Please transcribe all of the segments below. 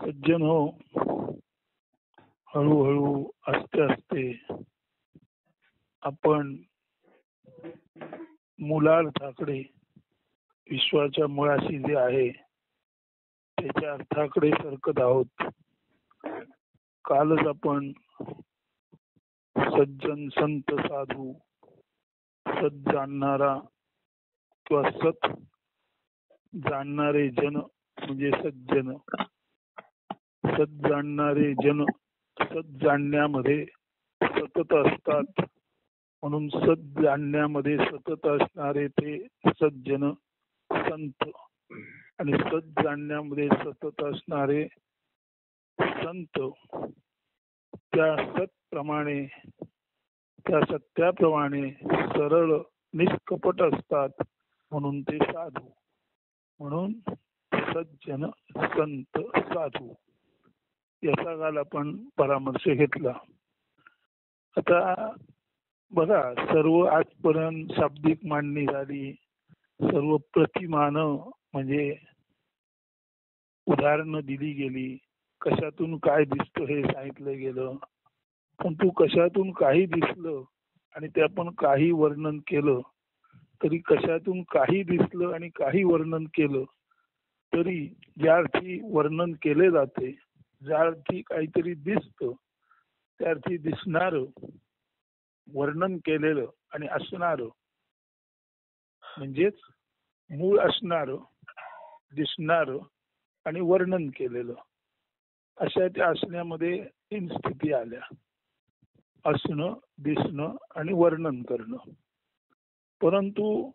सज्जन हो, हळूहळू असते असते आपण मूलार्थाकडे, विश्वाच्या मुळाशी जे आहे त्याच्या अर्थाकडे सरकत आहोत. कालच आपण सज्जन, संत, साधू, सत जाणणारा किंवा सत जाणणारे जन म्हणजे सज्जन, सत जाणणारे जन सत जाणण्यामध्ये सतत असतात, म्हणून सत जाणण्यामध्ये सतत असणारे ते सज्जन संत, आणि सत जाणण्यामध्ये सतत असणारे संत त्या सत्प्रमाणे, त्या सत्याप्रमाणे सरळ निष्कपट असतात, म्हणून ते साधू. म्हणून सज्जन, संत, साधू याचा काल आपण परामर्श घेतला. आता बघा, सर्व आजपर्यंत शाब्दिक मांडणी झाली, सर्व प्रतिमान म्हणजे उदाहरणं दिली गेली, कशातून काय दिसतं हे सांगितलं गेलं. पण तू कशातून काही दिसलं आणि ते आपण काही वर्णन केलं तरी, कशातून काही दिसलं आणि काही वर्णन केलं तरी ज्या अर्थी वर्णन केले जाते, ज्या अर्थी काहीतरी दिसतं त्या अर्थी दिसणारं, वर्णन केलेलं आणि असणारं म्हणजेच मूळ असणारं, दिसणारं आणि वर्णन केलेलं, अशा त्या असण्यामध्ये 3 स्थिती आल्या: असणं, दिसणं आणि वर्णन करणं. परंतु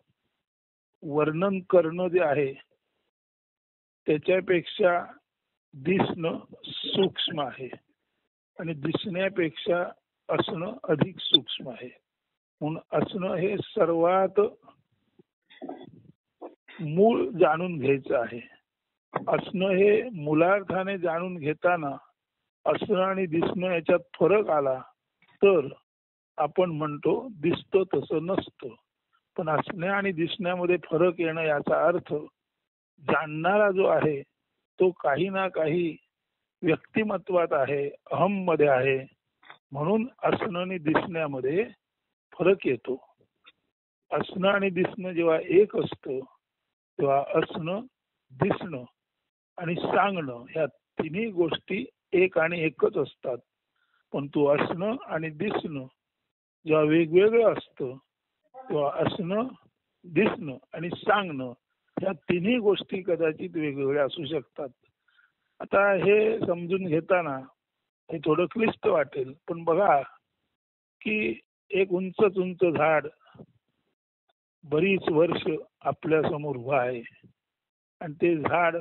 वर्णन करणं जे आहे त्याच्यापेक्षा दिसणं सूक्ष्म आहे आणि दिसण्यापेक्षा असणं अधिक सूक्ष्म आहे. म्हणून असणं हे सर्वात मूळ जाणून घ्यायचं आहे. असणं हे मूलार्थाने जाणून घेताना असणं आणि दिसणं याच्यात फरक आला तर आपण म्हणतो दिसतं तसं नसतं. पण असण्या आणि दिसण्यामध्ये फरक येणं याचा अर्थ जाणणारा जो आहे तो काही ना काही व्यक्तिमत्वात आहे, अहम मध्ये आहे, म्हणून असणं आणि दिसण्यामध्ये फरक येतो. असणं आणि दिसणं जेव्हा एक असतं तेव्हा असणं, दिसणं आणि सांगणं ह्या तिन्ही गोष्टी एक आणि एकच असतात. पण तो असणं आणि दिसणं जेव्हा वेगवेगळं असतं तेव्हा असणं, दिसणं आणि सांगणं ह्या तिन्ही गोष्टी कदाचित वेगवेगळ्या असू शकतात. आता हे समजून घेताना हे थोडं क्लिष्ट वाटेल, पण बघा की एक उंचच उंच झाड बरीच वर्ष आपल्या समोर उभं आहे आणि ते झाड,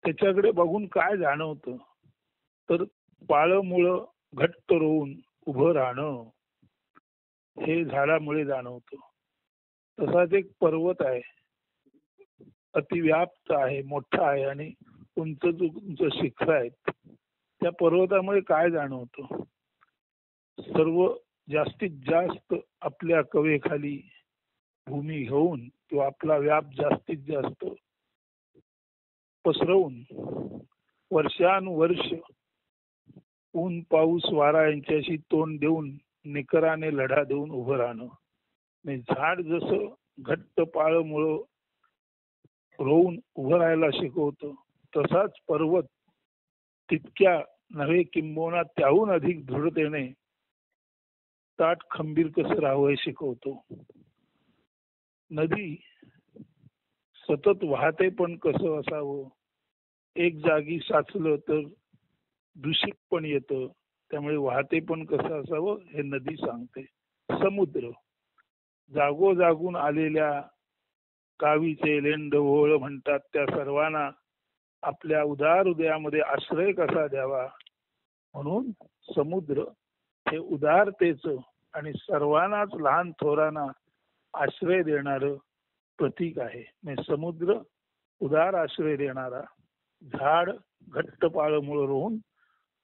त्याच्याकडे बघून काय जाणवतं तर पाळं मुळं घट्ट रोवून उभं राहणं हे झाडामुळे जाणवतं. तसाच एक पर्वत आहे, अतिव्याप्त आहे, मोठा आहे आणि उंच उंच शिखर आहेत. त्या पर्वतामुळे काय जाणवतं? सर्व जास्तीत जास्त आपल्या कवेखाली भूमी घेऊन किंवा आपला व्याप जास्तीत जास्त पसरवून वर्षानुवर्ष ऊन, पाऊस, वारा यांच्याशी तोंड देऊन निकराने लढा देऊन उभं राहणं. झाड जसं घट्ट पाळं मुळं रोवून उभं राहायला शिकवतं, तसाच पर्वत तितक्या नव्हे किंबहुना त्याहून अधिक दृढतेने ताठ खंबीर कसं राहावं हे शिकवतो. नदी सतत वाहते पण कसं असावं, एक जागी साचलं तर दूषित पण येतं, त्यामुळे वाहते पण कसं असावं हे नदी सांगते. समुद्र जागोजागून आलेल्या कावीचे लेंड ओळ म्हणतात त्या सर्वांना आपल्या उदार हृदयामध्ये आश्रय कसा द्यावा, म्हणून समुद्र हे उदारतेचं आणि सर्वांनाच लहान थोरांना आश्रय देणारं प्रतीक आहे. म्हणजे समुद्र उदार आश्रय देणारा, झाड घट्ट पाळमुळं रोवून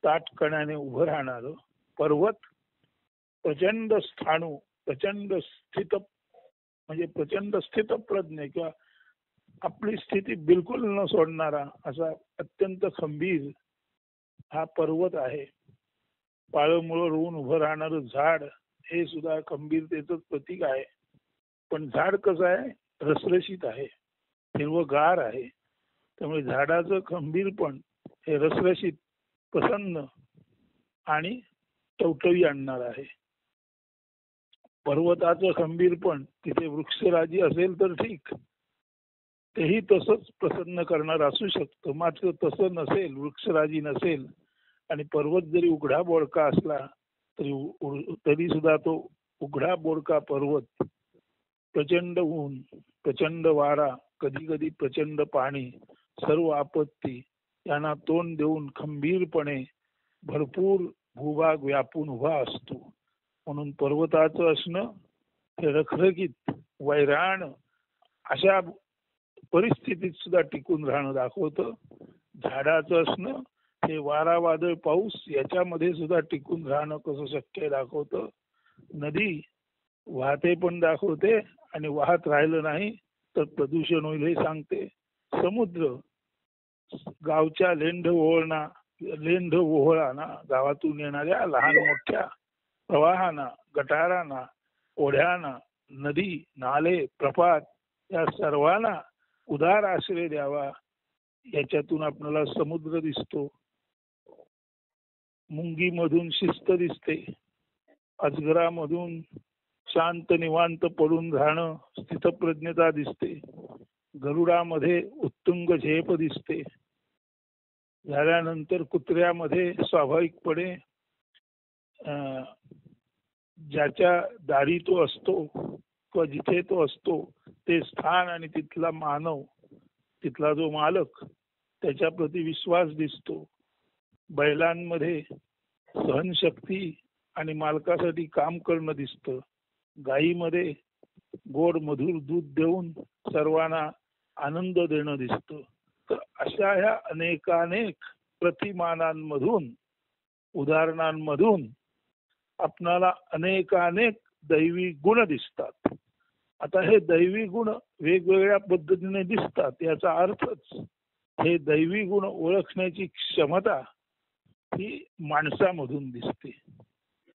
ताटकण्याने उभं राहणारं, पर्वत प्रचंड स्थाणू, प्रचंड स्थित म्हणजे प्रचंड स्थितप्रज्ञ किंवा आपली स्थिती बिलकुल न सोडणारा असा अत्यंत खंबीर हा पर्वत आहे. पाळमुळं रोवून उभं राहणारं झाड हे सुद्धा खंबीरतेचंच प्रतीक आहे. पण झाड कसं आहे, रसरशीत आहे, हिरवगार आहे. त्यामुळे झाडाचं खंबीरपण हे रसरशीत, प्रसन्न आणि टवटवी आणणार आहे. पर्वताचं खंबीरपण तिथे वृक्षराजी असेल तर ठीक, तेही तसंच प्रसन्न करणार असू शकतं. मात्र तसं नसेल, वृक्षराजी नसेल आणि पर्वत जरी उघडा बोडका असला तरी सुद्धा तो उघडा बोडका पर्वत, प्रचंड ऊन, प्रचंड वारा, कधी कधी प्रचंड पाणी, सर्व आपत्ती यांना तोंड देऊन खंबीरपणे भरपूर भूभाग व्यापून उभा असतो. म्हणून पर्वताचं असणं हे रखरखीत, वैराण अशा परिस्थितीत सुद्धा टिकून राहणं दाखवतं. झाडाचं असणं हे वारा, वादळ, पाऊस याच्यामध्ये सुद्धा टिकून राहणं कसं शक्य दाखवतं. नदी वाहते पण दाखवते आणि वाहत राहिलं नाही तर प्रदूषण होईल हे सांगते. समुद्र गावच्या लेंढ ओहळाना, गावातून येणाऱ्या लहान मोठ्या प्रवाहाना, गटारांना, ओढ्यांना, नदी, नाले, प्रपात या सर्वांना उदार आश्रय द्यावा, याच्यातून आपल्याला समुद्र दिसतो. मुंगीमधून शिस्त दिसते, अजगरामधून शांत निवांत पडून राहणं, स्थितप्रज्ञता दिसते, गरुडामध्ये उत्तुंग झेप दिसते, झाल्यानंतर कुत्र्यामध्ये स्वाभाविकपणे ज्याच्या दारी तो असतो किंवा जिथे तो असतो ते स्थान आणि तिथला मानव, तिथला जो मालक, त्याच्या प्रति विश्वास दिसतो. बैलांमध्ये सहनशक्ती आणि मालकासाठी काम करणं दिसतं. गायीमध्ये गोड मधुर दूध देऊन सर्वांना आनंद देणं दिसतं. तर अशा ह्या अनेकानेक प्रतिमानांमधून, उदाहरणांमधून आपणाला अनेकानेक दैवी गुण दिसतात. आता हे दैवी गुण वेगवेगळ्या पद्धतीने दिसतात, याचा अर्थच हे दैवी गुण ओळखण्याची क्षमता ही माणसामधून दिसते,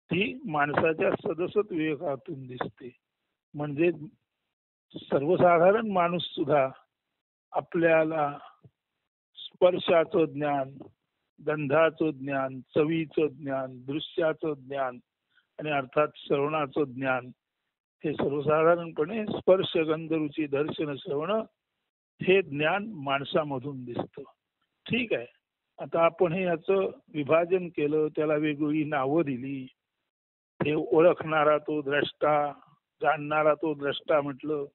ती माणसाच्या सदसत विवेकातून दिसते. म्हणजे सर्वसाधारण माणूस सुद्धा आपल्याला स्पर्शाचं ज्ञान, गंधाचं ज्ञान, चवीचं ज्ञान, दृश्याचं ज्ञान आणि अर्थात श्रवणाचं ज्ञान, हे सर्वसाधारणपणे स्पर्श, गंध, रुची, दर्शन, श्रवण हे ज्ञान माणसामधून दिसतं. ठीक आहे, आता आपण हे याचं विभाजन केलं, त्याला वेगवेगळी नावं दिली. हे ओळखणारा तो द्रष्टा, जाणणारा तो द्रष्टा म्हटलं,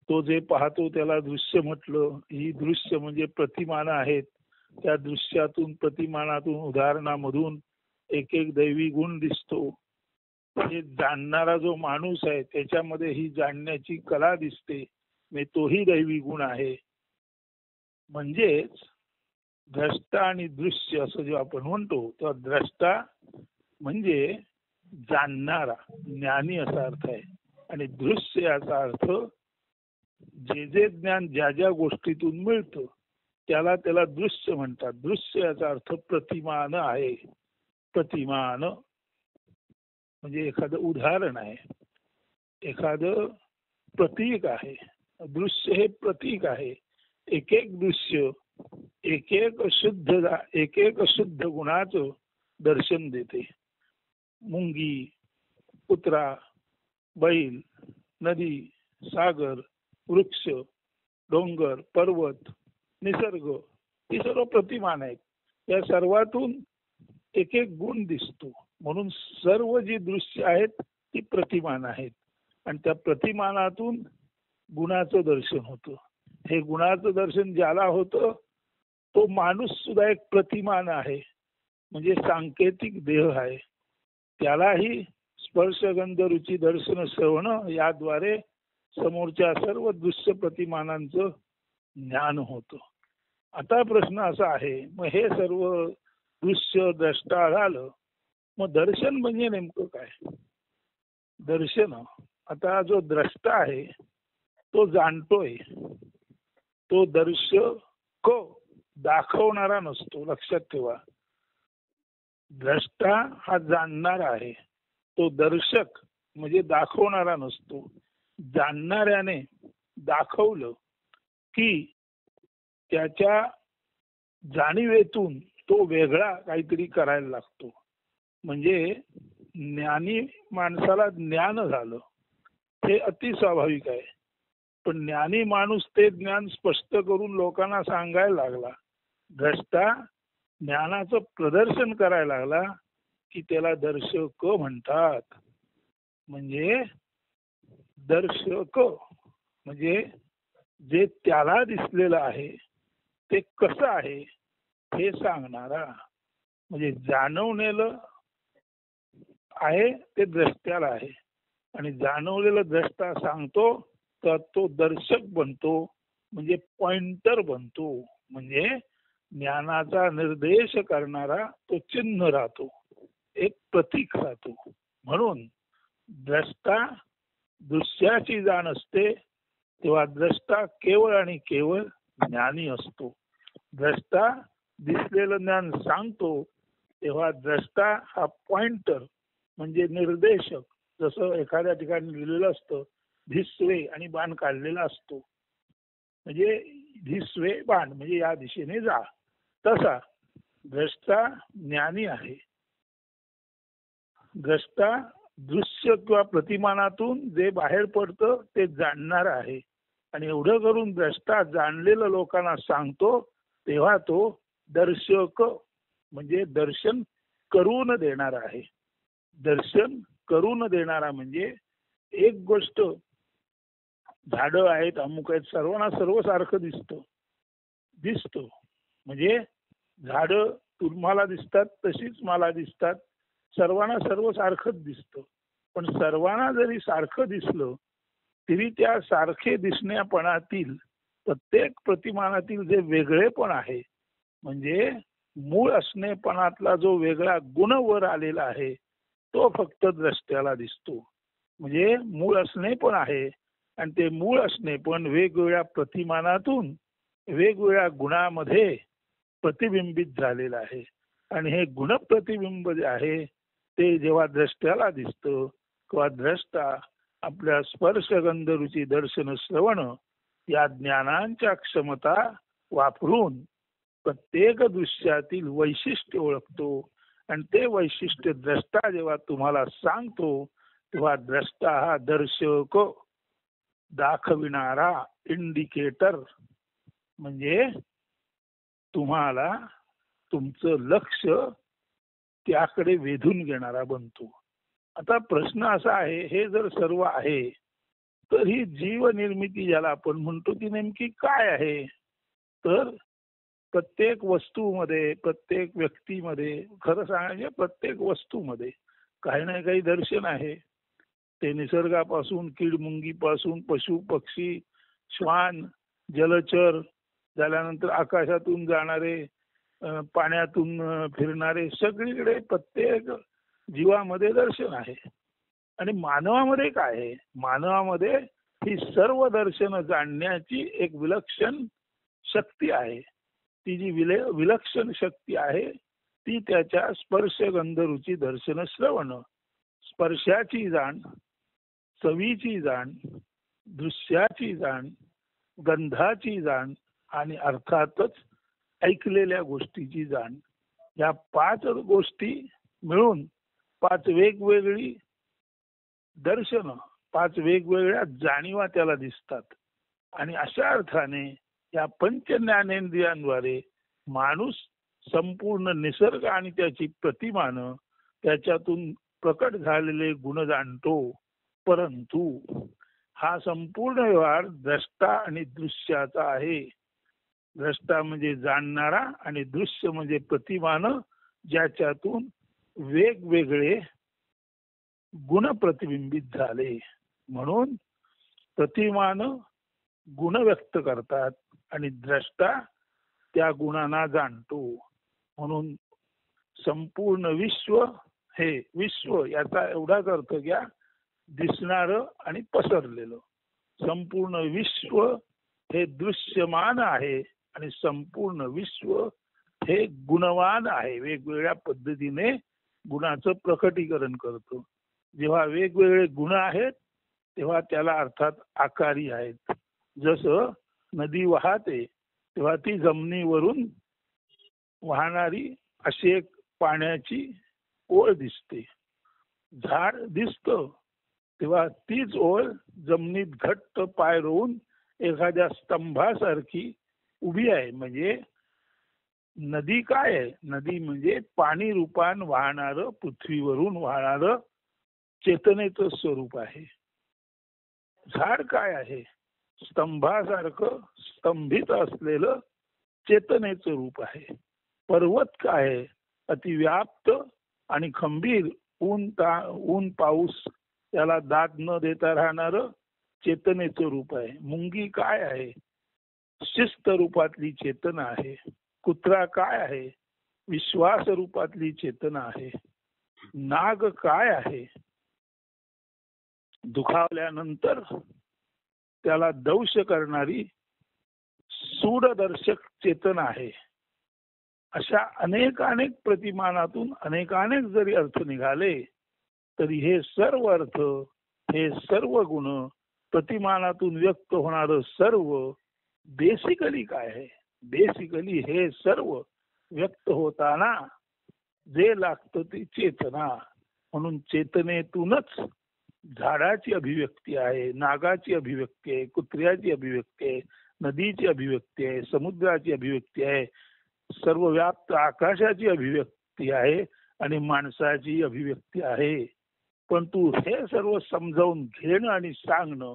तो जे पाहतो त्याला दृश्य म्हटलं. ही दृश्य म्हणजे प्रतिमानं आहेत. त्या दृश्यातून, प्रतिमानातून, उदाहरणामधून एक एक दैवी गुण दिसतो. हे जाणणारा जो माणूस आहे त्याच्यामध्ये ही जाणण्याची कला दिसते, म्हणजे तोही दैवी गुण आहे. म्हणजेच द्रष्टा आणि दृश्य असं जे आपण म्हणतो, तर द्रष्टा म्हणजे जाणणारा, ज्ञानी असा अर्थ आहे. आणि दृश्य याचा अर्थ जे जे ज्ञान ज्या ज्या गोष्टीतून मिळतं त्याला त्याला दृश्य म्हणतात. दृश्य याचा अर्थ प्रतिमान आहे. प्रतिमान म्हणजे एखादं उदाहरण आहे, एखादं प्रतीक आहे. दृश्य हे प्रतीक आहे. एक एक दृश्य एक एक शुद्ध गुणाचं दर्शन देते. मुंगी, कुत्रा, बैल, नदी, सागर, वृक्ष, डोंगर, पर्वत, निसर्ग, ही सर्व प्रतिमान आहेत. या सर्वातून एक एक गुण दिसतो. म्हणून सर्व जी दृश्य आहेत ती प्रतिमान आहेत आणि त्या प्रतिमानातून गुणाचं दर्शन होतं. हे गुणाचं दर्शन ज्याला होतं तो माणूस सुद्धा एक प्रतिमान आहे, म्हणजे सांकेतिक देह आहे. त्यालाही स्पर्श, गंध, रुची, दर्शन, श्रवण याद्वारे समोरच्या सर्व दृश्य प्रतिमानांचं ज्ञान होतं. आता प्रश्न असा आहे, मग हे सर्व दृश्य द्रष्टा झालं, मग दर्शन म्हणजे नेमकं काय? दर्शन, आता जो द्रष्टा आहे तो जाणतोय, तो दर्शक दाखवणारा नसतो, लक्षात ठेवा. द्रष्टा हा जाणणारा आहे, तो दर्शक म्हणजे दाखवणारा नसतो. जाणणाऱ्याने दाखवलं की त्याच्या जाणीवेतून तो वेगळा काहीतरी करायला लागतो. म्हणजे ज्ञानी माणसाला ज्ञान झालं हे अति स्वाभाविक आहे. पण ज्ञानी माणूस ते ज्ञान स्पष्ट करून लोकांना सांगायला लागला, द्रष्टा ज्ञानाचं प्रदर्शन करायला लागला की त्याला दर्शक म्हणतात. म्हणजे दर्शक म्हणजे जे त्याला दिसलेलं आहे ते कसं आहे हे सांगणारा. म्हणजे जाणवलेलं आहे ते द्रष्ट्याला आहे आणि जाणवलेलं द्रष्टा सांगतो तर तो दर्शक बनतो, म्हणजे पॉइंटर बनतो. म्हणजे ज्ञानाचा निर्देश करणारा तो चिन्ह राहतो, एक प्रतीक राहतो. म्हणून द्रष्टा दृश्याची जाण असते तेव्हा द्रष्टा केवळ आणि केवळ ज्ञानी असतो. द्रष्टा दिसलेलं ज्ञान सांगतो तेव्हा द्रष्टा हा पॉइंटर म्हणजे निर्देशक. जसं एखाद्या ठिकाणी लिहिलेलं असतं धिसवे आणि बाण काढलेला असतो, म्हणजे धिसवे बाण म्हणजे या दिशेने जा. तसा द्रष्टा ज्ञानी आहे. द्रष्टा दृश्य किंवा प्रतिमानातून जे बाहेर पडतं ते जाणणार आहे. आणि एवढं करून द्रष्टा जाणलेलं लोकांना सांगतो तेव्हा तो दर्शक म्हणजे दर्शन करून देणारा आहे. दर्शन करून देणारा म्हणजे एक गोष्ट, झाडं आहेत, अमुक आहेत, सर्वांना सर्व सारखं दिसतो. म्हणजे झाडं तुम्हाला दिसतात तशीच मला दिसतात, सर्वांना सर्व सारखंच दिसतं. पण सर्वांना जरी सारखं दिसलं तरी त्या सारखे दिसण्यापणातील प्रत्येक प्रतिमानातील जे वेगळेपण आहे, म्हणजे मूळ असणेपणातला जो वेगळा गुण वर आलेला आहे तो फक्त द्रष्ट्याला दिसतो. म्हणजे मूळ असणे पण आहे आणि ते मूळ असणे पण वेगवेगळ्या प्रतिमानातून वेगवेगळ्या गुणामध्ये प्रतिबिंबित झालेलं आहे. आणि हे गुणप्रतिबिंब जे आहे ते जेव्हा द्रष्ट्याला दिसतं किंवा द्रष्टा आपल्या स्पर्श गंध रुची दर्शन श्रवण या ज्ञानांच्या क्षमता वापरून प्रत्येक दृश्यातील वैशिष्ट्य ओळखतो. आणि ते वैशिष्ट्य द्रष्टा जेव्हा तुम्हाला सांगतो तेव्हा द्रष्टा हा दर्शक दाखविणारा इंडिकेटर म्हणजे तुम्हाला तुमचं लक्ष त्याकडे वेधून घेणारा बनतो. आता प्रश्न असा आहे, हे जर सर्व आहे तर ही जीव निर्मिती ज्याला आपण म्हणतो ती नेमकी काय आहे? तर प्रत्येक वस्तूमध्ये, प्रत्येक व्यक्तीमध्ये, खरं सांगायचे प्रत्येक वस्तूमध्ये काही ना काही दर्शन आहे. ते निसर्गापासून कीडमुंगीपासून पशु पक्षी श्वान जलचर झाल्यानंतर आकाशातून जाणारे पाण्यातून फिरणारे सगळीकडे प्रत्येक जीवामध्ये दर्शन आहे. आणि मानवामध्ये काय आहे? मानवामध्ये ही सर्व दर्शन जाणण्याची एक विलक्षण शक्ती आहे. ती जी विलक्षण शक्ती आहे ती त्याच्या स्पर्श गंध रुची दर्शन श्रवण, स्पर्शाची जाण, चवीची जाण, दृश्याची जाण, गंधाची जाण आणि अर्थातच ऐकलेल्या गोष्टीची जाण, या 5 गोष्टी मिळून 5 वेगवेगळी दर्शन, 5 वेगवेगळ्या जाणीवा त्याला दिसतात. आणि अशा अर्थाने या पंचज्ञानेंद्रियांद्वारे माणूस संपूर्ण निसर्ग आणि त्याची प्रतिमान त्याच्यातून प्रकट झालेले गुण जाणतो. परंतु हा संपूर्ण व्यवहार द्रष्टा आणि दृश्याचा आहे. द्रष्टा म्हणजे जाणणारा आणि दृश्य म्हणजे प्रतिमान ज्याच्यातून वेगवेगळे गुण प्रतिबिंबित झाले. म्हणून प्रतिमान गुण व्यक्त करतात आणि द्रष्टा त्या गुणांना जाणतो. म्हणून संपूर्ण विश्व, हे विश्व याचा एवढाच अर्थ घ्या, दिसणारं आणि पसरलेलं. संपूर्ण विश्व हे दृश्यमान आहे आणि संपूर्ण विश्व हे गुणवान आहे. वेगवेगळ्या पद्धतीने गुणाचं प्रकटीकरण करतो. जेव्हा वेगवेगळे गुण आहेत तेव्हा त्याला अर्थात आकारी आहेत. जसं नदी वाहते तेव्हा ती जमिनीवरून वाहणारी अशी एक पाण्याची ओळ दिसते. झाड दिसतं तेव्हा तीच ओळ जमिनीत घट्ट पाय रोवून एखाद्या स्तंभासारखी उभी आहे. म्हणजे नदी काय आहे? नदी म्हणजे पाणी रूपान वाहणारं, पृथ्वीवरून वाहणारं चेतनेचं स्वरूप आहे. झाड काय आहे? स्तंभासारखं स्तंभित असलेलं चेतनेचं रूप आहे. पर्वत काय आहे? अतिव्याप्त आणि खंबीर ऊन पाऊस त्याला दाद न देता राहणारं चेतनेचं रूप आहे. मुंगी काय आहे? शिस्त रूपातली चेतना आहे. कुत्रा काय आहे? विश्वास रूपातली चेतना आहे. नाग काय आहे? दुखावल्यानंतर त्याला दंश करणारी सूडदर्शक चेतना आहे. अशा अनेक प्रतिमानातून अनेक जरी अर्थ निघाले तरी हे सर्व अर्थ, हे सर्व गुण, प्रतिमानातून व्यक्त होणार सर्व बेसिकली काय आहे? बेसिकली हे सर्व व्यक्त होताना जे लागतं ती चेतना. म्हणून चेतनेतूनच झाडाची अभिव्यक्ती आहे, नागाची अभिव्यक्ती आहे, कुत्र्याची अभिव्यक्ती आहे, नदीची अभिव्यक्ती आहे, समुद्राची अभिव्यक्ती आहे, सर्वव्याप्त आकाशाची अभिव्यक्ती आहे आणि माणसाची अभिव्यक्ती आहे. पण तू हे सर्व समजावून घेणं आणि सांगणं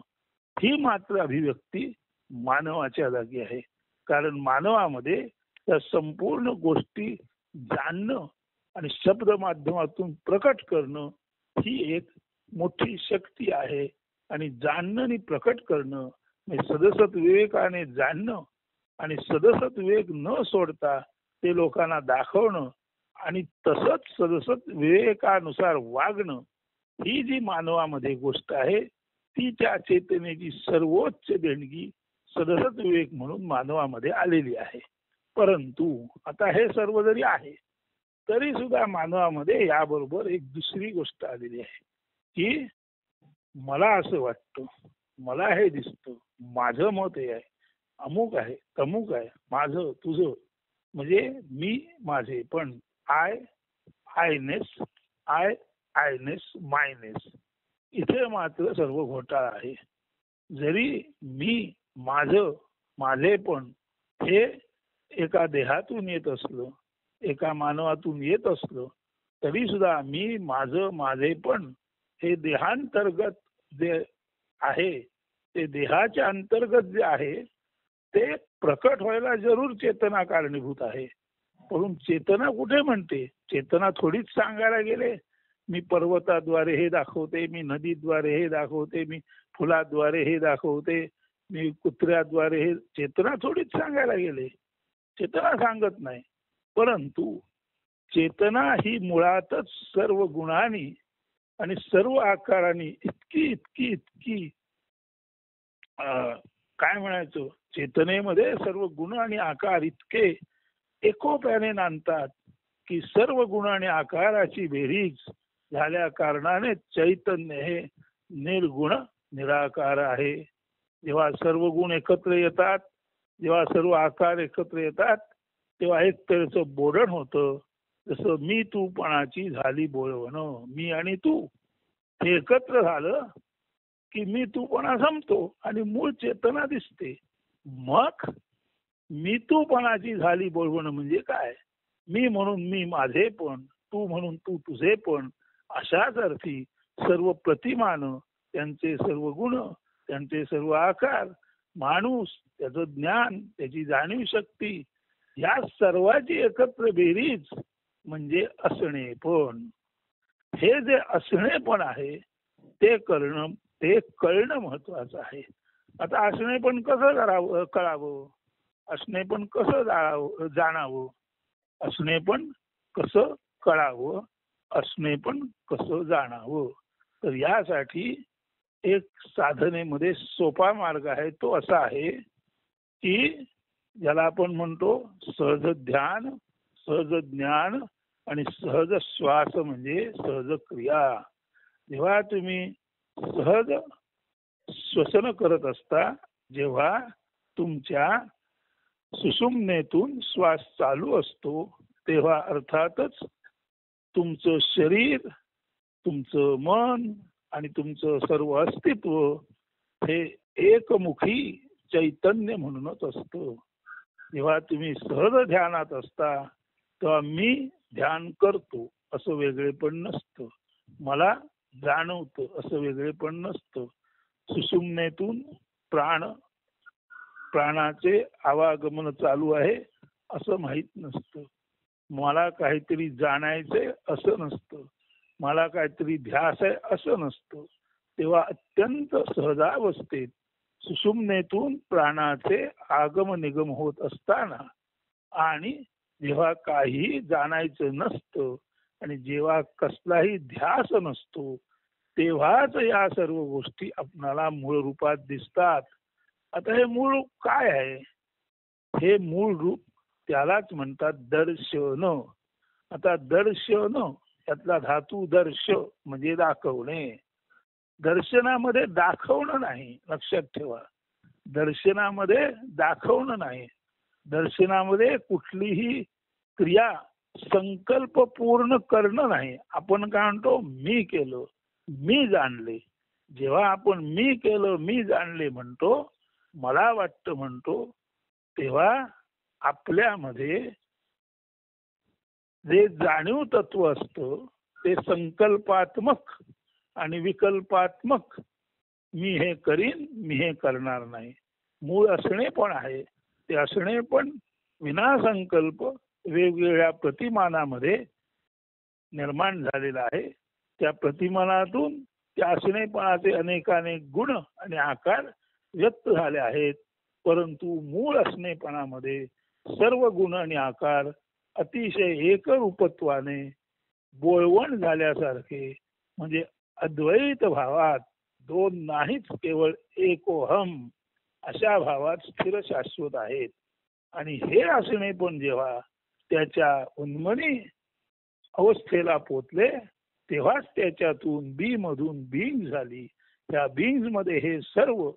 ही मात्र अभिव्यक्ती मानवाच्या जागी आहे. कारण मानवामध्ये त्या संपूर्ण गोष्टी जाणणं आणि शब्द माध्यमातून प्रकट करणं ही एक मोठी शक्ती आहे. आणि जाणणं आणि प्रकट करणं म्हणजे सदसत विवेकाने जाणणं आणि सदसत विवेक न सोडता ते लोकांना दाखवणं आणि तसंच सदसत विवेकानुसार वागणं ही जी मानवामध्ये गोष्ट आहे ती त्या चेतनेची सर्वोच्च देणगी सदसत विवेक म्हणून मानवामध्ये आलेली आहे. परंतु आता हे सर्व जरी आहे तरी सुद्धा मानवामध्ये याबरोबर एक दुसरी गोष्ट आलेली आहे की मला असं वाटतं, मला हे दिसतं, माझं मत हे आहे, अमुक आहे, तमुक आहे, माझं तुझं, म्हणजे मी माझे. पण आयनेस, आयनेस, मायनेस इथे मात्र सर्व घोटाळा आहे. जरी मी माझं माझेपण हे एका देहातून येत असलं, एका मानवातून येत असलं तरी सुद्धा मी माझं माझेपण हे देहांतर्गत जे आहे ते देहाच्या अंतर्गत जे आहे ते प्रकट व्हायला जरूर चेतना कारणीभूत आहे. म्हणून चेतना कुठे म्हणते? चेतना थोडीच सांगायला गेले मी पर्वताद्वारे हे दाखवते, मी नदीद्वारे हे दाखवते, मी फुलाद्वारे हे दाखवते, मी कुत्र्याद्वारे हे. चेतना थोडीच सांगायला गेले, चेतना सांगत नाही. परंतु चेतना ही मुळातच सर्व गुणांनी आणि सर्व आकारांनी इतकी इतकी इतकी काय म्हणायचं, चेतनेमध्ये सर्व गुण आणि आकार इतके एकोप्याने नांदतात की सर्व गुण आणि आकाराची बेरीज झाल्या कारणाने चैतन्य हे निर्गुण निराकार आहे. जेव्हा सर्व गुण एकत्र येतात, जेव्हा सर्व आकार एकत्र येतात तेव्हा एक तऱ्हेचं बोडण होतं. जसं मी तूपणाची झाली बोळवणं, मी आणि तू हे एकत्र झालं की मी तूपणा संपतो आणि मूळ चेतना दिसते. मग मी तूपणाची झाली बोळवणं म्हणजे काय? मी म्हणून मी माझे पण, तू म्हणून तू तुझे पण, अशाच अर्थी सर्व प्रतिमान, त्यांचे सर्व गुण, त्यांचे सर्व आकार, माणूस, त्याचं ज्ञान, त्याची जाणीव शक्ती, या सर्वाची एकत्र बेरीज म्हणजे असणेपण. हे जे असणेपण आहे ते कळणं महत्वाचं आहे. आता असणेपण कसं कळावं, असणेपण कसं जाणावं, असणेपण कसं कळावं, असणेपण कसं जाणावं, तर यासाठी एक साधनेमध्ये सोपा मार्ग आहे. तो असा आहे की ज्याला आपण म्हणतो सहज ध्यान, सहज ज्ञान आणि सहज श्वास म्हणजे सहज क्रिया. जेव्हा तुम्ही सहज श्वसन करत असता, जेव्हा तुमच्या सुषुम्नेतून श्वास चालू असतो, तेव्हा अर्थातच तुमचं शरीर, तुमचं मन आणि तुमचं सर्व अस्तित्व हे एकमुखी चैतन्य म्हणूनच असतं. जेव्हा तुम्ही सहज ध्यानात असता तेव्हा मी ध्यान करतो असं वेगळेपण नसतं, मला जाणवतं असं वेगळेपण नसतं. सुषुम्नेतून प्राणाचे आवागमन चालू आहे असं माहित नसतं, मला काहीतरी जाणायचंय असं नसतं, मला काहीतरी ध्यास आहे असं नसतं. तेव्हा अत्यंत सहजावस्थेत सुषुम्नेतून प्राणाचे आगम निगम होत असताना आणि जेव्हा काही जाणायचं नसतं आणि जेव्हा कसलाही ध्यास नसतो, तेव्हाच या सर्व गोष्टी आपणाला मूळ रूपात दिसतात. आता हे मूळ रूप काय आहे? हे मूळ रूप त्यालाच म्हणतात दर्शन. आता दर्शन यातला धातू दर्श म्हणजे दाखवणे. दर्शनामध्ये दाखवणं नाही, लक्षात ठेवा. दर्शनामध्ये दाखवणं नाही, दर्शनामध्ये कुठलीही क्रिया संकल्प पूर्ण करणं नाही. आपण काय म्हणतो, मी केलं, मी जाणले. जेव्हा आपण मी केलं, मी जाणले म्हणतो, मला वाटतं म्हणतो, तेव्हा आपल्यामध्ये जे जाणीव तत्व असतं ते संकल्पात्मक आणि विकल्पात्मक, मी हे करीन, मी हे करणार नाही. मूळ असणे पण आहे, ते असणे पण विनासंकल्प वेगवेगळ्या प्रतिमानामध्ये निर्माण झालेलं आहे. त्या प्रतिमानातून त्या असणेपणाचे अनेकानेक गुण आणि आकार व्यक्त झाले आहेत. परंतु मूळ असणेपणामध्ये सर्व गुण आणि आकार अतिशय एकरूपत्वाने बोळवण झाल्यासारखे, म्हणजे अद्वैत भावात दोन नाहीच, केवळ एकोहम अशा भावात स्थिर शाश्वत आहेत. आणि हे असणे पण जेव्हा त्याच्या उन्मनी अवस्थेला पोचले, तेव्हाच त्याच्यातून बी मधून बींग झाली. त्या बींग मध्ये हे सर्व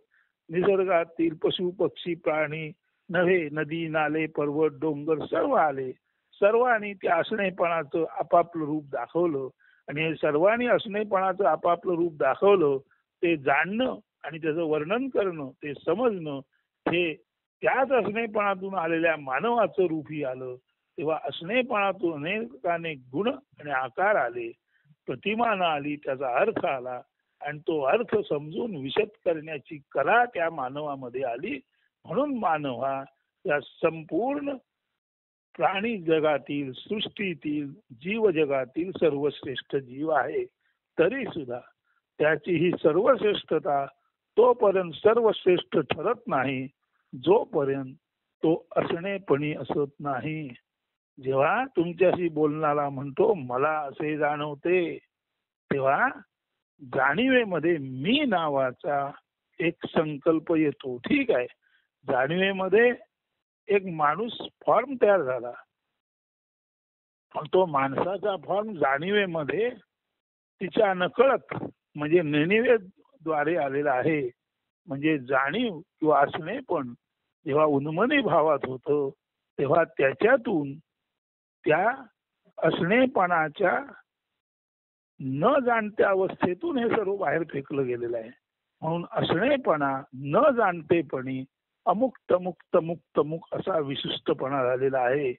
निसर्गातील पशु पक्षी प्राणी नव्हे, नदी नाले पर्वत डोंगर सर्व आले. सर्वांनी त्या असणेपणाचं आपापलं रूप दाखवलं आणि हे सर्वांनी असणेपणाचं आपापलं रूप दाखवलं. ते जाणणं आणि त्याचं वर्णन करणं, ते समजणं, हे त्याच असणेपणातून आलेल्या मानवाचं रूपही आलं. तेव्हा असणेपणातून अनेकानेक गुण आणि आकार आले, प्रतिमान आली, त्याचा अर्थ आला आणि तो अर्थ समजून विशद करण्याची कला त्या मानवामध्ये आली. म्हणून मानव हा या संपूर्ण प्राणी जगातील, सृष्टीतील, जीव जगातील सर्वश्रेष्ठ जीव आहे. तरी सुद्धा त्याची ही सर्वश्रेष्ठता तोपर्यंत सर्वश्रेष्ठ ठरत नाही जोपर्यंत तो असणेपणी असत नाही. जेव्हा तुमच्याशी बोलणारा म्हणतो मला असे जाणवते, तेव्हा जाणीवेमध्ये मी नावाचा एक संकल्प येतो. ठीक आहे, जाणीवेमध्ये एक माणूस फॉर्म तयार झाला, पण तो माणसाचा फॉर्म जाणीवेमध्ये तिच्या नकळत म्हणजे नेणिवेद्वारे आलेला आहे. म्हणजे जाणीव किंवा असणे पण जेव्हा उन्मनी भावात होतं, तेव्हा त्याच्यातून त्या असणेपणाच्या न जाणत्या अवस्थेतून हे सर्व बाहेर फेकलं गेलेलं आहे. म्हणून असणेपणा न जाणतेपणी अमुक्त मुक्त मुक्त मुक असा विशिष्टपणा झालेला आहे.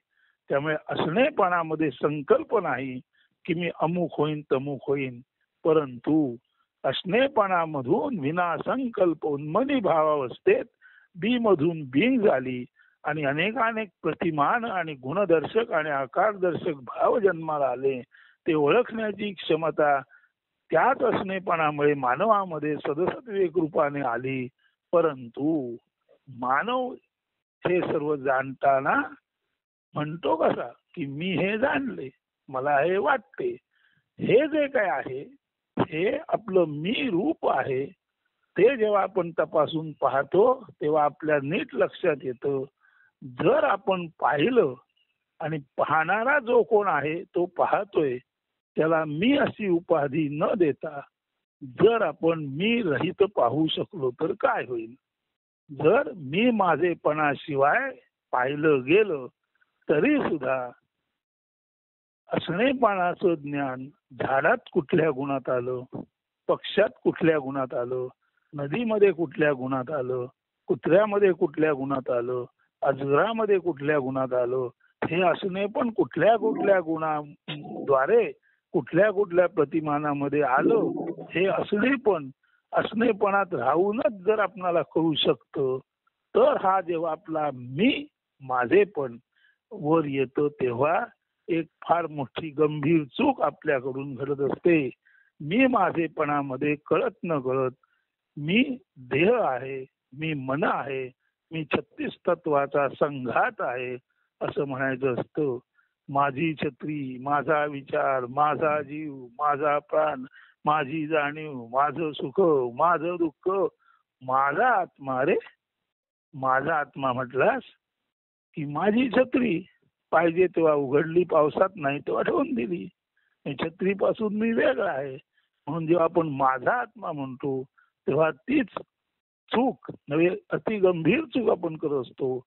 त्यामुळे असणेपणामध्ये संकल्प नाही की मी अमुक होईन तमुक होईन, परंतु असणेपणामधून विना संकल्प उन्मनी भावावस्थेत बी मधून बींग झाली आणि अनेकानेक प्रतिमान आणि गुणदर्शक आणि आकारदर्शक भाव जन्माला आले. ते ओळखण्याची क्षमता त्याच असणेपणामुळे मानवामध्ये सदसद एक रूपाने आली. परंतु मानव हे सर्व जाणताना म्हणतो कसा की मी हे जाणले, मला हे वाटते. हे जे काय आहे हे आपलं मी रूप आहे. ते जेव्हा आपण तपासून पाहतो तेव्हा आपल्या नीट लक्षात येतं, जर आपण पाहिलं आणि पाहणारा जो कोण आहे तो पाहतोय, त्याला मी अशी उपाधी न देता जर आपण मी रहित पाहू शकलो तर काय होईल. जर मी माझेपणाशिवाय पाहिलं गेलं तरी सुद्धा असणेपणाचं ज्ञान झाडात कुठल्या गुणात आलं, पक्षात कुठल्या गुणात आलं, नदीमध्ये कुठल्या गुणात आलं, कुत्र्यामध्ये कुठल्या गुणात आलं, अजगरामध्ये कुठल्या गुणात आलं, हे असणे पण कुठल्या कुठल्या गुणाद्वारे कुठल्या कुठल्या प्रतिमानामध्ये आलं, हे असणे पण असणेपणात राहूनच जर आपणाला कळू शकतं, तर हा जेव्हा आपला मी माझेपण वर येतो तेव्हा एक फार मोठी गंभीर चूक आपल्याकडून घडत असते. मी माझेपणामध्ये कळत न कळत मी देह आहे, मी मन आहे, मी 36 तत्वाचा संघात आहे असं म्हणायचं असतं. माझी छत्री, माझा विचार, माझा जीव, माझा प्राण, माझी जाणीव, माझं सुख, माझं दुःख, माझा आत्मा. रे माझा आत्मा म्हटलास की माझी छत्री पाहिजे तेव्हा उघडली, पावसात नाही तेव्हा ठेवून दिली. छत्रीपासून मी वेगळा आहे. म्हणून जेव्हा आपण माझा आत्मा म्हणतो तेव्हा तीच चूक नव्हे, अति गंभीर चूक आपण करत असतो.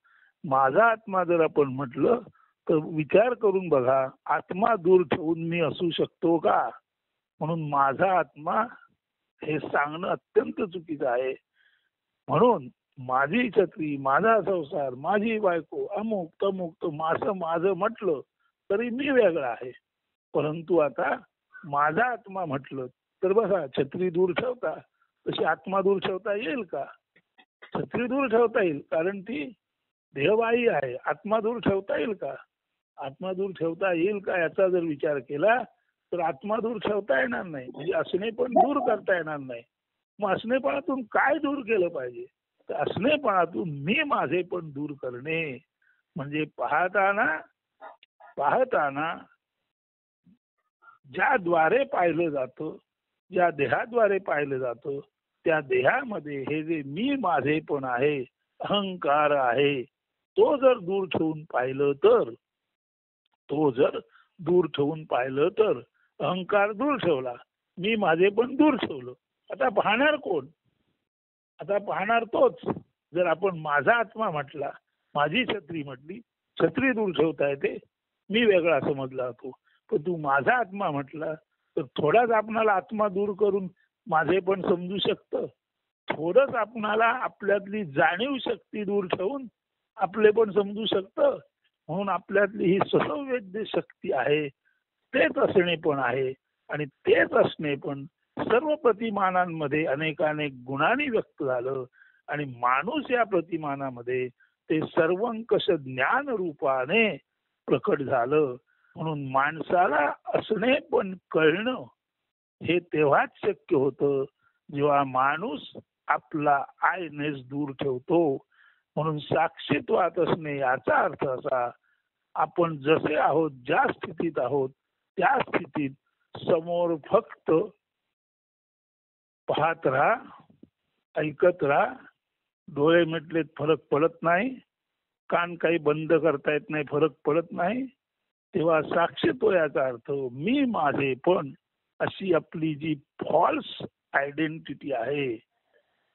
माझा आत्मा जर आपण म्हटलं तर विचार करून बघा, आत्मा दूर ठेवून मी असू शकतो का. म्हणून माझा आत्मा हे सांगणं अत्यंत चुकीचं आहे. म्हणून माझी छत्री, माझा संसार, माझी बायको, अमुक तमुक माझं माझं म्हटलं तरी मी वेगळा आहे. परंतु आता माझा आत्मा म्हटलं तर बघा, छत्री दूर ठेवता तशी आत्मा दूर ठेवता येईल का. छत्री दूर ठेवता येईल कारण ती देहबाही आहे. आत्मा दूर ठेवता येईल का. आत्मा दूर ठेवता येईल का याचा जर विचार केला तर आत्मा दूर ठेवता येणार नाही. म्हणजे असणे पण दूर करता येणार नाही. मग असणेपणातून काय दूर केलं पाहिजे. तर असणेपणातून मी माझे पण दूर करणे म्हणजे पाहताना पाहताना ज्याद्वारे पाहिलं जातं, ज्या देहाद्वारे पाहिलं जातं, त्या देहामध्ये हे जे मी माझे पण आहे, अहंकार आहे, तो जर दूर ठेवून पाहिलं तर, तो जर दूर ठेवून पाहिलं तर, अहंकार दूर ठेवला, मी माझे पण दूर ठेवलं, आता पाहणार कोण. आता पाहणार तोच. जर आपण माझा आत्मा म्हटला, माझी छत्री म्हटली, छत्री दूर ठेवता येते, मी वेगळा समजला जातो. पण तू माझा आत्मा म्हटला तर थोडाच आपणाला आत्मा दूर करून माझे पण समजू शकतं. थोडंच आपणाला आपल्यातली जाणीव शक्ती दूर ठेवून आपले पण समजू शकतं. म्हणून आपल्यातली ही ससंवेद्य शक्ती आहे, तेच असणे पण आहे. आणि तेच असणे पण सर्व प्रतिमानांमध्ये अनेकानेक गुणांनी व्यक्त झालं. आणि माणूस या प्रतिमानामध्ये ते सर्वंकष ज्ञान रूपाने प्रकट झालं. म्हणून माणसाला असणे पण कळणं हे तेव्हाच शक्य होतं जेव्हा माणूस आपला आयनेस दूर ठेवतो. म्हणून साक्षीत्वात असणे याचा अर्थ असा, आपण जसे आहोत, ज्या स्थितीत आहोत त्या स्थितीत समोर फक्त पाहत राहा, ऐकत राहा. डोळे मिटलेत फरक पडत नाही, कान काही बंद करता येत नाही, फरक पडत नाही. तेव्हा साक्षीत्व याचा अर्थ मी माझे पण अशी आपली जी फॉल्स आयडेंटिटी आहे,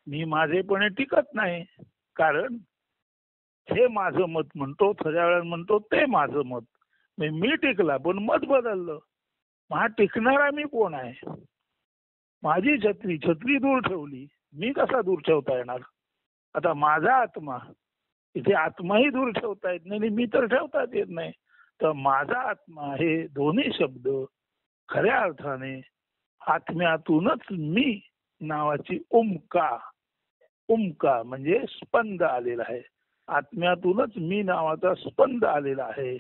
मी माझेपणे टिकत नाही. कारण हे माझं मत म्हणतो, थोड्या वेळानं म्हणतो ते माझं मत. मी टिकला पण मत बदललं. हा टिकणारा मी कोण आहे. माझी छत्री छत्री दूर ठेवली, मी कसा दूर ठेवता येणार. आता माझा आत्मा, इथे आत्माही दूर ठेवता येत नाही, मी तर ठेवताच येत नाही. तर माझा आत्मा हे दोन्ही शब्द खऱ्या अर्थाने आत्म्यातूनच मी नावाची उमका म्हणजे स्पंद आलेला आहे. आत्म्यातूनच मी नावाचा स्पंद आलेला आहे.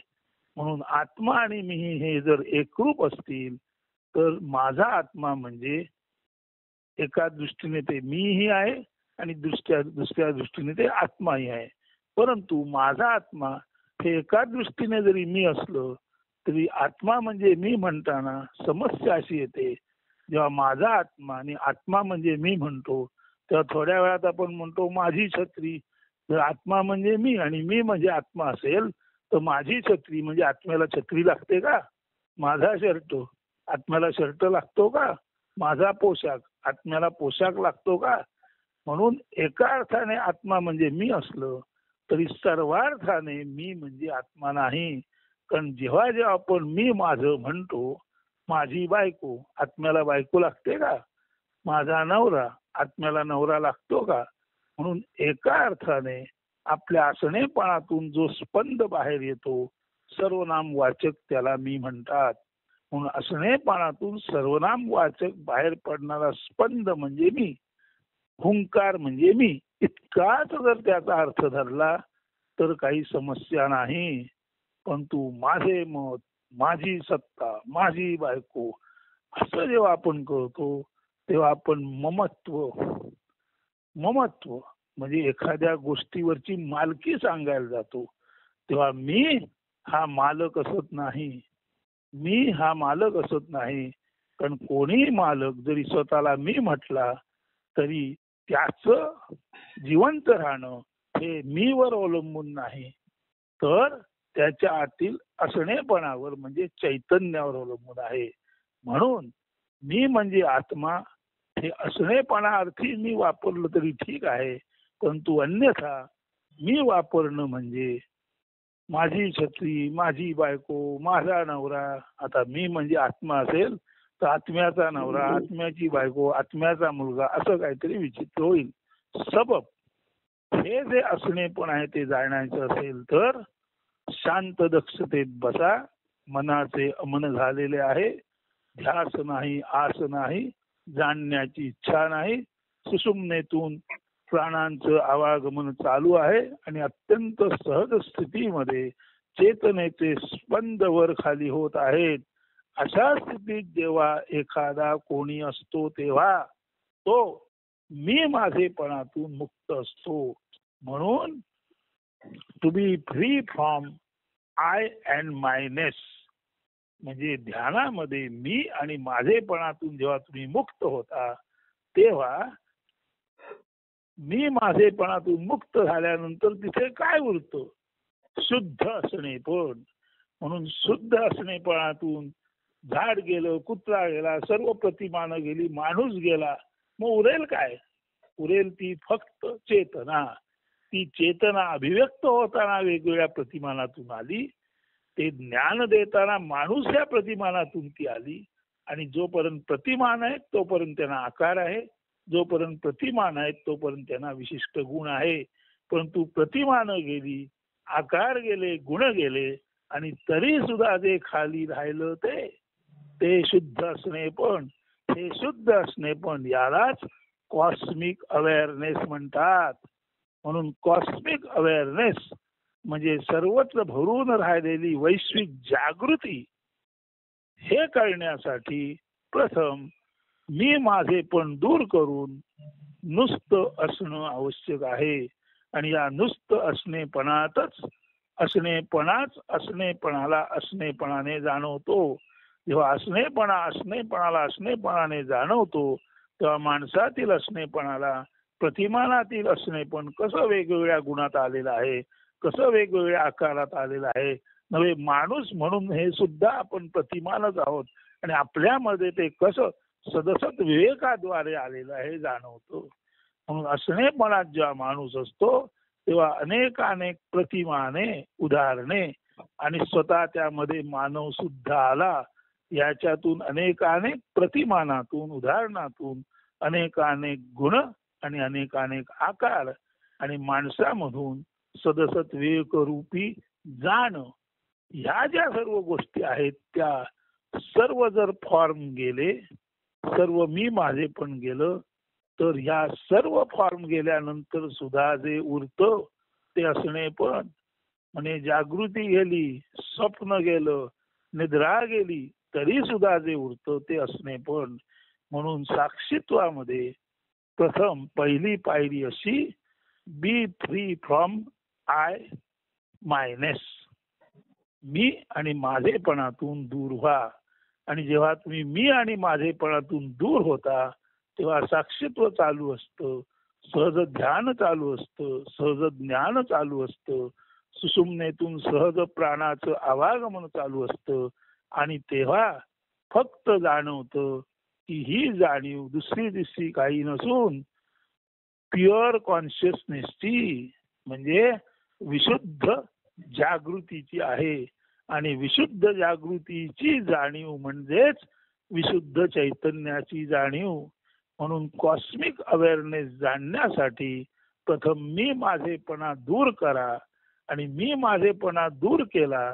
म्हणून आत्मा आणि मी हे जर एकरूप असतील तर माझा आत्मा म्हणजे एका दृष्टीने ते मीही आहे आणि दुसऱ्या दृष्टीने ते आत्माही आहे. परंतु माझा आत्मा हे एका दृष्टीने जरी मी असलं तरी आत्मा म्हणजे मी म्हणताना समस्या अशी येते, जेव्हा माझा आत्मा आणि आत्मा म्हणजे मी म्हणतो तेव्हा थोड्या वेळात आपण म्हणतो माझी छत्री. जर आत्मा म्हणजे मी आणि मी म्हणजे आत्मा असेल तर माझी छत्री म्हणजे आत्म्याला छत्री लागते का? माझा शर्ट आत्म्याला शर्ट लागतो का? माझा पोशाख आत्म्याला पोशाख लागतो का? म्हणून एका अर्थाने आत्मा म्हणजे मी असलं तरी सर्वार्थाने मी म्हणजे आत्मा नाही. कारण जेव्हा जेव्हा आपण मी माझं म्हणतो, माझी बायको आत्म्याला बायको लागते का? माझा नवरा आत्म्याला नवरा लागतो का? म्हणून एका अर्थाने आपल्या असणेपणातून जो स्पंद बाहेर येतो सर्वनाम वाचक त्याला मी म्हणतात. म्हणून असणेपणातून सर्वनाम वाचक बाहेर पडणारा स्पंद म्हणजे मी, हुंकार म्हणजे मी, इतकाच जर त्याचा अर्थ धरला तर काही समस्या नाही. पण तू माझे मत, माझी सत्ता, माझी बायको असं जेव्हा आपण करतो तेव्हा आपण ममत्व ममत्व म्हणजे एखाद्या गोष्टीवरची मालकी सांगायला जातो. तेव्हा मी हा मालक असत नाही. मी हा मालक असत नाही. कारण कोणीही मालक जरी स्वतःला मी म्हटला तरी त्याचं जिवंत राहणं हे मीवर अवलंबून नाही, तर त्याच्या आतील असणेपणावर म्हणजे चैतन्यावर अवलंबून आहे. म्हणून मी म्हणजे आत्मा हे असणेपणा अर्थी मी वापरलं तरी ठीक आहे, परंतु अन्यथा मी वापरणं म्हणजे माझी छत्री, माझी बायको, माझा नवरा. आता मी म्हणजे आत्मा असेल तर आत्म्याचा नवरा, आत्म्याची बायको, आत्म्याचा मुलगा असं काहीतरी विचित्र होईल. सबब हे जे असणेपण आहे ते जाणायचं असेल तर शांत दक्षतेत बसा. मनाचे अमन झालेले आहे. ध्यास नाही, आस नाही, जाणण्याची इच्छा नाही. सुषुम्नेतून प्राणांचं आवागमन चालू आहे आणि अत्यंत सहज स्थितीमध्ये चेतनेचे स्पंद वर खाली होत आहेत. अशा स्थितीत जेव्हा एखादा कोणी असतो तेव्हा तो मी माझेपणातून मुक्त असतो. म्हणून to be free from I and myness म्हणजे ध्यानामध्ये मी आणि माझेपणातून जेव्हा तुम्ही मुक्त होता तेव्हा मी माझेपणातून मुक्त झाल्यानंतर तिथे काय उरतं? शुद्ध असणेपण. म्हणून शुद्ध असणेपणातून झाड गेलं, कुत्रा गेला, सर्व प्रतिमानं गेली, माणूस गेला, मग उरेल काय? उरेल ती फक्त चेतना. ती चेतना अभिव्यक्त होताना वेगवेगळ्या प्रतिमानातून आली. ते ज्ञान देताना माणूस या प्रतिमानातून ती आली. आणि जोपर्यंत प्रतिमान आहे तोपर्यंत त्यांना आकार आहे. जोपर्यंत प्रतिमान आहेत तोपर्यंत त्यांना विशिष्ट गुण आहे. परंतु प्रतिमानं गेली, आकार गेले, गुण गेले आणि तरी सुद्धा जे खाली राहिलं ते शुद्ध असणे पण हे शुद्ध असणे पण यालाच कॉस्मिक अवेअरनेस म्हणतात. म्हणून कॉस्मिक अवेअरनेस म्हणजे सर्वत्र भरून राहिलेली वैश्विक जागृती. हे करण्यासाठी प्रथम मी माझे पण दूर करून नुसतं असणं आवश्यक आहे. आणि या नुसतं असणेपणातच असणेपणाच असणेपणाला असणेपणाने जाणवतो. जेव्हा असणेपणाला असणेपणाने जाणवतो तेव्हा माणसातील असणेपणाला प्रतिमानातील असणेपण कसं वेगवेगळ्या गुणात आलेलं आहे, कसं वेगवेगळ्या आकारात आलेलं आहे. नव्हे माणूस म्हणून हे सुद्धा आपण प्रतिमानच आहोत आणि आपल्यामध्ये ते कसं सदसत विवेकाद्वारे आलेलं आहे जाणवतो. म्हणून असणेपणात जेव्हा माणूस असतो तेव्हा अनेकानेक प्रतिमाने, उदाहरणे आणि स्वतः त्यामध्ये मानव सुद्धा आला. याच्यातून अनेकानेक प्रतिमानातून, उदाहरणातून अनेकानेक गुण आणि अनेकानेक आकार आणि माणसामधून सदसत विवेकरूपी जाण, ह्या ज्या सर्व गोष्टी आहेत त्या सर्व जर फॉर्म गेले, सर्व मी माझे पण गेलं, तर ह्या सर्व फॉर्म गेल्यानंतर सुद्धा जे उरतं ते असणे पण. म्हणजे जागृती गेली, स्वप्न गेलं, निद्रा गेली, तरी सुद्धा जे उरतं ते असणे पण. म्हणून साक्षीत्वामध्ये प्रथम पहिली पायरी अशी, बी फ्री फ्रॉम आय मायनेस. मी आणि माझेपणातून दूर व्हा. आणि जेव्हा तुम्ही मी आणि माझेपणातून दूर होता तेव्हा साक्षीत्व चालू असतं. सहज ध्यान चालू असतं, सहज ज्ञान चालू असतं, सुषुम्नेतून सहज प्राणाचं आवागमन चालू असतं. आणि तेव्हा फक्त जाणवतं की ही जाणीव दुसरी दिसरी काही नसून प्युअर कॉन्शियसनेसची म्हणजे विशुद्ध जागृतीची आहे. आणि विशुद्ध जागृतीची जाणीव म्हणजेच विशुद्ध चैतन्याची जाणीव. म्हणून कॉस्मिक अवेअरनेस जाणण्यासाठी प्रथम मी माझेपणा दूर करा. आणि मी माझेपणा दूर केला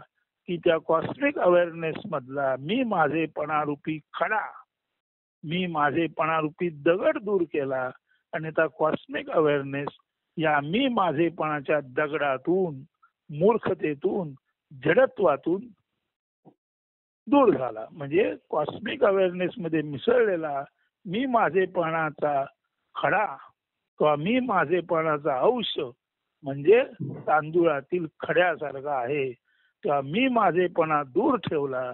की त्या कॉस्मिक अवेअरनेस मधला मी माझेपणा रूपी खडा, मी माझेपणा रूपी दगड दूर केला. आणि त्या कॉस्मिक अवेअरनेस या मी माझेपणाच्या दगडातून, मूर्खतेतून, जडत्वातून दूर झाला. म्हणजे कॉस्मिक अवेअरनेस मध्ये मिसळलेला मी माझेपणाचा खडा किंवा मी माझेपणाचा अंश म्हणजे तांदूळातील खड्यासारखा आहे. तेव्हा मी माझेपणा दूर ठेवला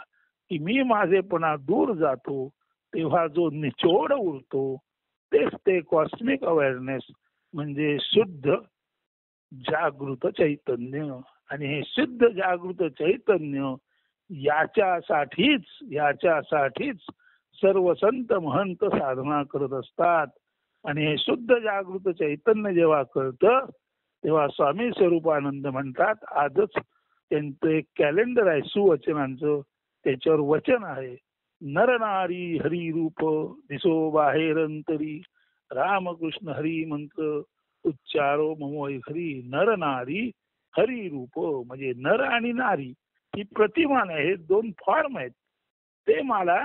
की मी माझेपणा दूर जातो, तेव्हा जो निचोड उरतो तेच ते कॉस्मिक अवेअरनेस म्हणजे शुद्ध जागृत चैतन्य. आणि हे शुद्ध जागृत चैतन्य याच्यासाठीच सर्व संत महंत साधना करत असतात. आणि हे शुद्ध जागृत चैतन्य जेव्हा कळतं तेव्हा स्वामी स्वरूपानंद म्हणतात, आजच त्यांचं एक कॅलेंडर आहे सुवचनांचं, त्याच्यावर वचन आहे, नर नारी हरी रूप दिसो बाहेर अंतरी, रामकृष्ण हरी मंत्र उच्चारो ममोय हरी. नर नारी हरी रूप म्हणजे नर आणि नारी ही प्रतिमान आहे, दोन फॉर्म आहेत. ते मला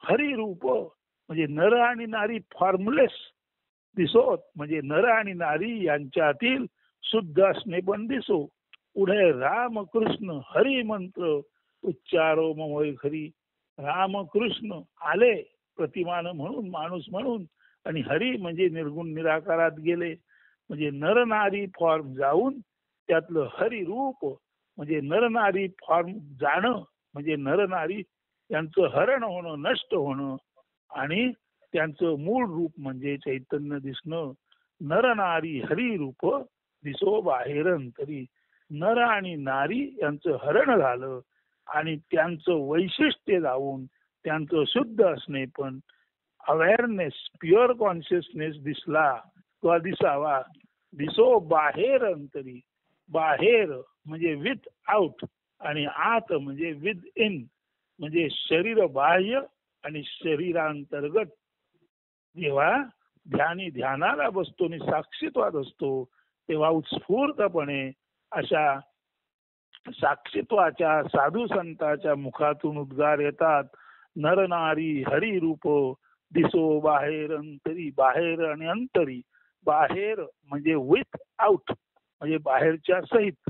हरी रूप म्हणजे नर आणि नारी फॉर्मलेस दिसोत, म्हणजे नर आणि नारी यांच्यातील शुद्ध असणे पण दिसो. पुढे रामकृष्ण हरी मंत्र उच्चारो ममोय हरी. रामकृष्ण आले प्रतिमान म्हणून, माणूस म्हणून, आणि हरी म्हणजे निर्गुण निराकारात गेले. म्हणजे नर नारी फॉर्म जाऊन त्यातलं हरी रूप म्हणजे नर नारी फॉर्म जाणं म्हणजे नर नारी यांचं हरण होणं, नष्ट होणं. आणि त्यांचं मूळ रूप म्हणजे चैतन्य दिसणं. नर नारी हरी रूप दिसो बाहेर अंतरी. नर आणि नारी यांचं हरण झालं आणि त्यांचं वैशिष्ट्य जाऊन त्यांचं शुद्ध असणे पण अवेअरनेस, प्युअर कॉन्शियसनेस दिसला किंवा दिसावा. दिसो बाहेर अंतरी. बाहेर म्हणजे विथ आउट आणि आत म्हणजे विथ इन, म्हणजे शरीर बाह्य आणि शरीरांतर्गत. जेव्हा ध्यानाला बसतो आणि साक्षीत्वात असतो तेव्हा उत्स्फूर्तपणे अशा साक्षीत्वाच्या साधू संतांच्या मुखातून उद्गार येतात, नर नारी हरी रूप दिसो बाहेर अंतरी. बाहेर आणि अंतरी. बाहेर म्हणजे विथ आउट म्हणजे बाहेरच्या सहित,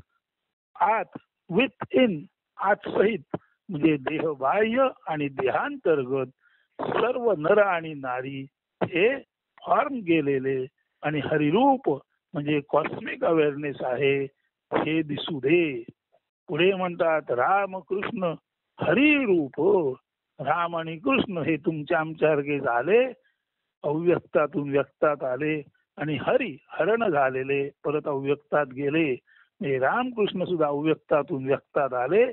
आत विथ इन आत सहित म्हणजे देह बाह्य आणि देहांतर्गत सर्व नर आणि नारी हे फॉर्म गेलेले आणि हरिरूप म्हणजे कॉस्मिक अवेअरनेस आहे हे दिसू दे. पुढे म्हणतात रामकृष्ण हरी रूप. राम आणि कृष्ण हे तुमच्या आमच्यासारखे झाले, अव्यक्तातून व्यक्तात आले, आणि हरी हरण झालेले परत अव्यक्तात गेले. रामकृष्ण सुद्धा अव्यक्तातून व्यक्तात आले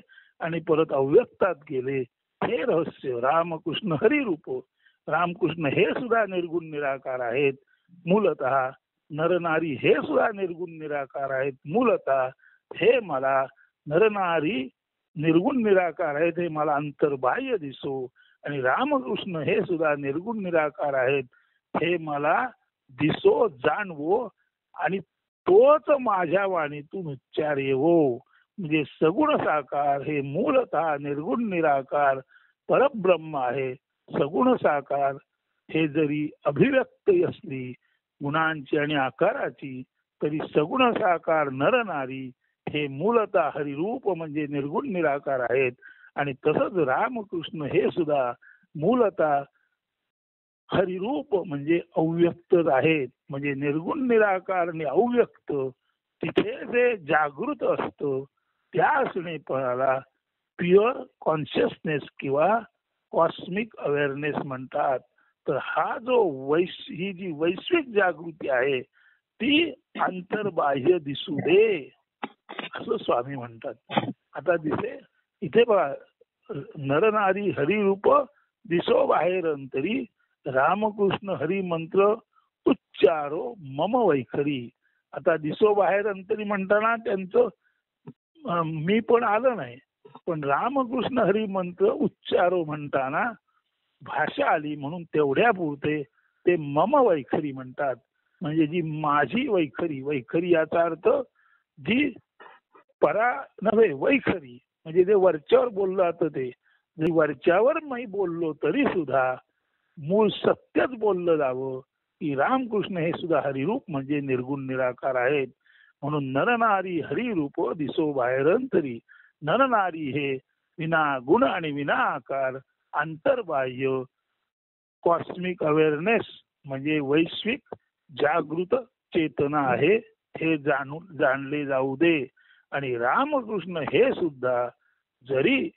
आणि परत अव्यक्तात गेले. हे रहस्य रामकृष्ण हरी रूप. रामकृष्ण हे सुद्धा निर्गुण निराकार आहेत मूलतः. नरनारी हे सुद्धा निर्गुण निराकार आहेत मूलतः. हे मला नरनारी निर्गुण निराकार आहेत हे मला अंतर्बाह्य दिसो. आणि रामकृष्ण हे सुद्धा निर्गुण निराकार आहेत हे मला दिसो, जाणवो, आणि तोच माझ्या वाणीतून उच्चार येवो. म्हणजे सगुण साकार हे मूलतः निर्गुण निराकार परब्रह्म आहे. सगुण साकार हे जरी अभिव्यक्ती असली गुणांची आणि आकाराची, तरी सगुण साकार नर नारी हे मूलतः हरिरूप म्हणजे निर्गुण निराकार आहेत. आणि तसंच रामकृष्ण हे सुद्धा मूलतः हरिरूप म्हणजे अव्यक्तच आहेत. म्हणजे निर्गुण निराकार आणि अव्यक्त तिथे जे जागृत असतं त्या असणेपणाला प्युअर कॉन्शियसनेस किंवा कॉस्मिक अवेअरनेस म्हणतात. तर हा जो ही जी वैश्विक जागृती आहे ती अंतर्बाह्य दिसू दे असं स्वामी म्हणतात. आता दिसे इथे बघा, नरनारी हरिरूप दिसो बाहेर अंतरी, रामकृष्ण हरी मंत्र उच्चारो मम वैखरी. आता दिसो बाहेर अंतरी म्हणताना त्यांचं मी पण आलं नाही, पण रामकृष्ण हरी मंत्र उच्चारो म्हणताना भाषा आली म्हणून तेवढ्या पुरते ते मम वैखरी म्हणतात. म्हणजे जी माझी वैखरी, वैखरी याचा अर्थ जी परा नव्हे वैखरी, म्हणजे जे वरच्यावर बोललं जातं ते, जे वरच्यावर मी बोललो तरी सुद्धा मूळ सत्यच बोललं जावं की रामकृष्ण हे सुद्धा हरिरूप म्हणजे निर्गुण निराकार आहेत. म्हणून नरनारी हरिरूप दिसो बाहेरंतरी. नरनारी हे विना गुण आणि विना आकार अंतर्बाह्य कॉस्मिक अवेअरनेस म्हणजे वैश्विक जागृत चेतना आहे, हे जाणले जाऊ दे. आणि रामकृष्ण हे सुद्धा जरी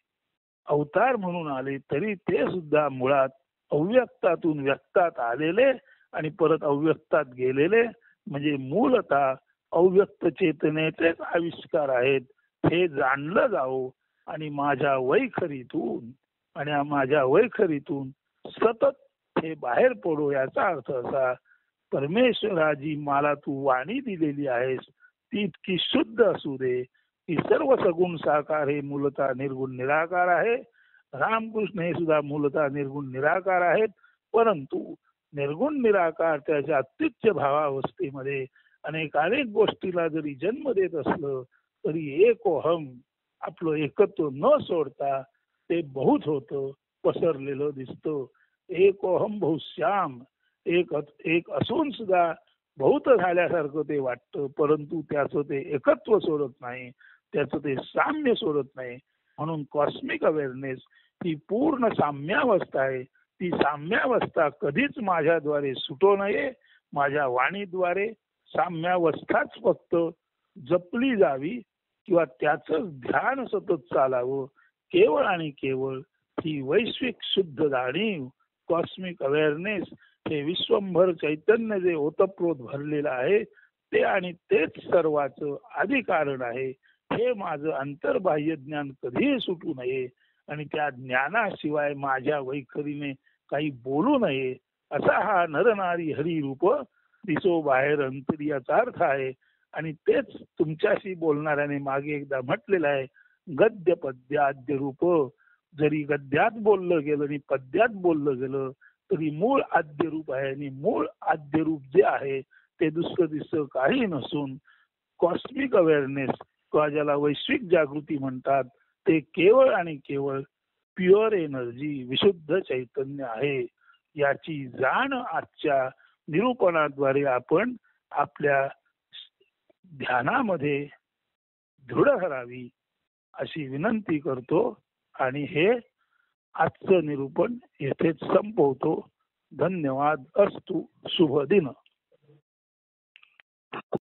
अवतार म्हणून आले तरी ते सुद्धा मुळात अव्यक्तातून व्यक्तात आलेले आणि परत अव्यक्तात गेलेले, म्हणजे मूलतः अव्यक्त चेतनेचेच आविष्कार आहेत, हे जाणलं जावं. आणि माझ्या वैखरीतून सतत हे बाहेर पडो. याचा अर्थ असा, परमेश्वराजी मला तू वाणी दिलेली आहेस ती इतकी शुद्ध असू दे की सर्व सगुण साकार हे मूलतः निर्गुण निराकार आहे. रामकृष्ण हे सुद्धा मूलतः निर्गुण निराकार आहेत, परंतु निर्गुण निराकार त्याच्या अत्युच्च भावावस्थेमध्ये अनेक गोष्टीला जरी जन्म देत असलं तरी एकोहम आपलं एकत्व न सोडता ते बहुत होतं, पसरलेलं दिसतं. एकोहम बहुश्याम, एक असून सुद्धा बहुत झाल्यासारखं ते वाटतं, परंतु त्याचं ते एकत्व सोडत नाही, त्याचं ते साम्य सोडत नाही. म्हणून कॉस्मिक अवेअरनेस ही पूर्ण साम्यावस्था आहे. ती साम्यावस्था कधीच माझ्याद्वारे सुटू नये. माझ्या वाणीद्वारे साम्यावस्थाच फक्त जपली जावी किंवा त्याचं ध्यान सतत चालावं. केवळ आणि केवळ ही वैश्विक शुद्ध जाणीव, कॉस्मिक अवेअरनेस, हे विश्वंभर चैतन्य जे ओतप्रोत भरलेलं आहे ते, आणि तेच सर्वाचं आदी कारण आहे. हे माझं अंतर्बाह्य ज्ञान कधीही सुटू नये आणि त्या ज्ञानाशिवाय माझ्या वैखरीने काही बोलू नये, असा हा नरनारी हरिरूप दिसो बाहेर अंतरी याचा अर्थ आहे. आणि तेच तुमच्याशी बोलणाऱ्याने मागे एकदा म्हटलेलं आहे, गद्य पद्याद्य रूप. जरी गद्यात बोललं गेलं आणि पद्यात बोललं गेलं तरी मूळ आद्य रूप आहे. आणि मूळ आद्य रूप जे आहे ते दुसरं दिसतं काही नसून कॉस्मिक अवेअरनेस किंवा ज्याला वैश्विक जागृती म्हणतात, ते केवळ आणि केवळ प्युअर एनर्जी, विशुद्ध चैतन्य आहे. याची जाण आजच्या निरूपणाद्वारे आपण आपल्या ध्यानामध्ये दृढ करावी अशी विनंती करतो. आणि हे आजचं निरूपण येथेच संपवतो. धन्यवाद. अस्तु. शुभ दिन.